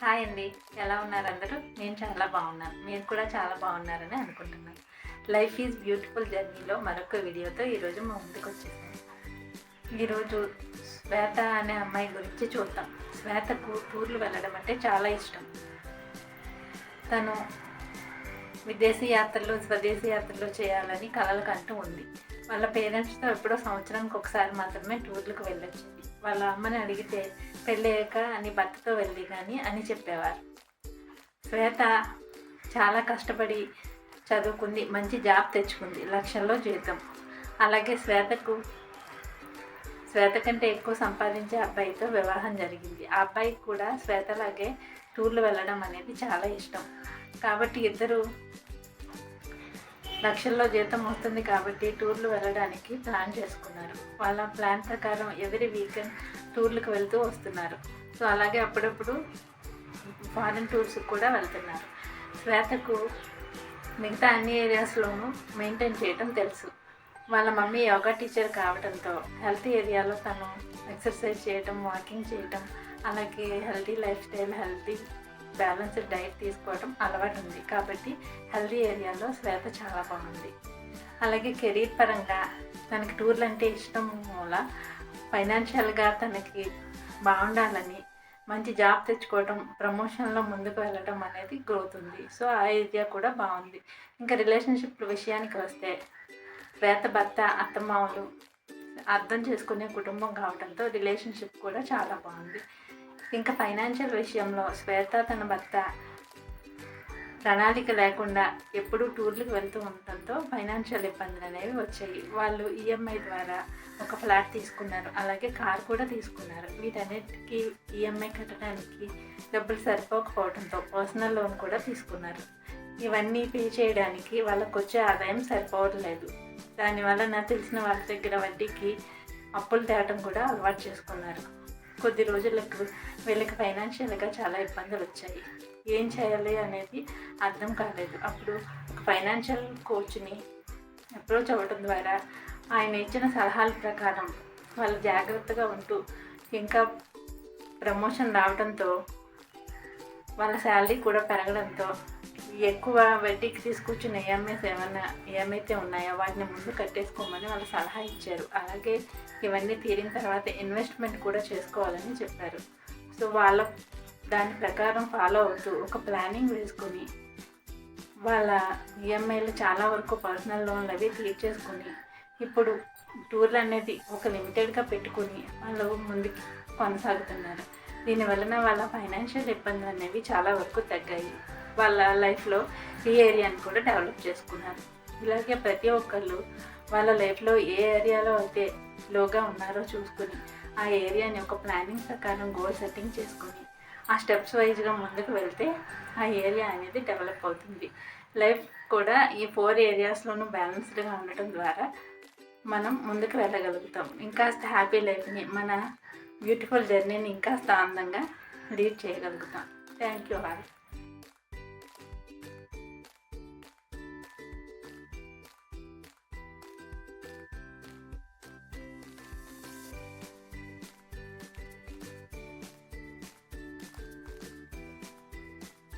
Hi అండి. ఎలా ఉన్నారు అందరూ? నేను చాలా బాగున్నాను. మీరు కూడా చాలా బాగున్నారని అనుకుంటున్నాను. లైఫ్ ఈజ్ బ్యూటిఫుల్ జర్నీలో మరొక వీడియోతో ఈరోజు మా ముందుకు వచ్చేసాను. ఈరోజు శ్వేత అనే అమ్మాయి గురించి చూద్దాం. శ్వేతకు టూర్లు వెళ్ళడం అంటే చాలా ఇష్టం. తను విదేశీ యాత్రలు, స్వదేశీ యాత్రలు చేయాలని కలలు కంటూ ఉంది. వాళ్ళ పేరెంట్స్తో ఎప్పుడో సంవత్సరానికి ఒకసారి మాత్రమే టూర్లకు వెళ్ళొచ్చింది. వాళ్ళ అమ్మని అడిగితే పెళ్ళయ్యాక అని భర్తతో వెళ్ళి కానీ అని చెప్పేవారు. శ్వేత చాలా కష్టపడి చదువుకుంది, మంచి జాబ్ తెచ్చుకుంది, లక్షల్లో జీతం. అలాగే శ్వేత కంటే ఎక్కువ సంపాదించే అబ్బాయితో వివాహం జరిగింది. ఆ అబ్బాయికి కూడా శ్వేతలాగే టూర్లు వెళ్ళడం అనేది చాలా ఇష్టం. కాబట్టి ఇద్దరు లక్షల్లో జీతం వస్తుంది కాబట్టి టూర్లు వెళ్ళడానికి ప్లాన్ చేసుకున్నారు. వాళ్ళ ప్లాన్ ప్రకారం ఎవ్రీ వీకెండ్ టూర్లకు వెళ్తూ వస్తున్నారు. సో అలాగే అప్పుడప్పుడు ఫారిన్ టూర్స్కి కూడా వెళ్తున్నారు. శ్వేతకు మిగతా అన్ని ఏరియాస్లోనూ మెయింటైన్ చేయడం తెలుసు. వాళ్ళ మమ్మీ యోగా టీచర్ కావడంతో హెల్తీ ఏరియాలో తను ఎక్సర్సైజ్ చేయటం, వాకింగ్ చేయటం, అలాగే healthy life style, healthy balanced diet తీసుకోవడం అలవాటు ఉంది. కాబట్టి హెల్తీ ఏరియాలో శ్వేత చాలా బాగుంది. అలాగే కెరీర్ పరంగా తనకి టూర్లు అంటే ఇష్టం వల్ల ఫైనాన్షియల్గా తనకి బాగుండాలని, మంచి జాబ్ తెచ్చుకోవడం, ప్రమోషన్లో ముందుకు వెళ్ళడం అనేది గ్రోత్ ఉంది. సో ఆ ఏరియా కూడా బాగుంది. ఇంకా రిలేషన్షిప్ విషయానికి వస్తే శ్వేత భర్త, అత్తమామలు అర్థం చేసుకునే కుటుంబం కావడంతో రిలేషన్షిప్ కూడా చాలా బాగుంది. ఇంకా ఫైనాన్షియల్ విషయంలో శ్వేత తన భర్త ప్రణాళిక లేకుండా ఎప్పుడూ టూర్లకు వెళ్తూ ఉండటంతో ఫైనాన్షియల్ ఇబ్బందులు అనేవి వచ్చాయి. వాళ్ళు ఈఎంఐ ద్వారా ఒక ఫ్లాట్ తీసుకున్నారు, అలాగే కార్ కూడా తీసుకున్నారు. వీటన్నిటికీ ఈఎంఐ కట్టడానికి డబ్బులు సరిపోకపోవడంతో పర్సనల్ లోన్ కూడా తీసుకున్నారు. ఇవన్నీ పే చేయడానికి వాళ్ళకు వచ్చే ఆదాయం సరిపోవట్లేదు. దానివల్ల నాకు తెలిసిన వాళ్ళ దగ్గర వడ్డీకి అప్పులు తేవడం కూడా అలవాటు చేసుకున్నారు. కొద్ది రోజులకు వీళ్ళకి ఫైనాన్షియల్గా చాలా ఇబ్బందులు వచ్చాయి. ఏం చేయాలి అనేది అర్థం కాలేదు. అప్పుడు ఒక ఫైనాన్షియల్ కోచ్ని అప్రోచ్ అవ్వడం ద్వారా ఆయన ఇచ్చిన సలహాల ప్రకారం వాళ్ళు జాగ్రత్తగా ఉంటూ ఇంకా ప్రమోషన్ రావడంతో వాళ్ళ శాలరీ కూడా పెరగడంతో ఎక్కువ వడ్డీకి తీసుకొచ్చిన ఏమైతే ఉన్నాయో వాటిని ముందు కట్టేసుకోమని వాళ్ళు సలహా ఇచ్చారు. అలాగే ఇవన్నీ తీరిన తర్వాత ఇన్వెస్ట్మెంట్ కూడా చేసుకోవాలని చెప్పారు. సో వాళ్ళ దాని ప్రకారం ఫాలో అవుతూ ఒక ప్లానింగ్ వేసుకొని వాళ్ళ ఈఎంఐలు చాలా వరకు పర్సనల్ లోన్లు అవి తీర్చేసుకొని ఇప్పుడు టూర్లు అనేది ఒక లిమిటెడ్గా పెట్టుకుని వాళ్ళు ముందుకు కొనసాగుతున్నారు. దీనివలన వాళ్ళ ఫైనాన్షియల్ ఇబ్బందులు అనేవి చాలా వరకు తగ్గాయి. వాళ్ళ లైఫ్లో ఈ ఏరియాని కూడా డెవలప్ చేసుకున్నారు. ఇలాగే ప్రతి ఒక్కళ్ళు వాళ్ళ లైఫ్లో ఏ ఏరియాలో అయితే లోగా ఉన్నారో చూసుకుని ఆ ఏరియాని ఒక ప్లానింగ్ ప్రకారం గోల్ సెట్టింగ్ చేసుకుని ఆ స్టెప్స్ వైజ్గా ముందుకు వెళ్తే ఆ ఏరియా అనేది డెవలప్ అవుతుంది. లైఫ్ కూడా ఈ 4 ఏరియాస్లోనూ బ్యాలెన్స్డ్గా ఉండటం ద్వారా మనం ముందుకు వెళ్ళగలుగుతాం. ఇంకాస్త హ్యాపీ లైఫ్ని, మన బ్యూటిఫుల్ జర్నీని ఇంకాస్త అందంగా లీడ్ చేయగలుగుతాం. Thank you all.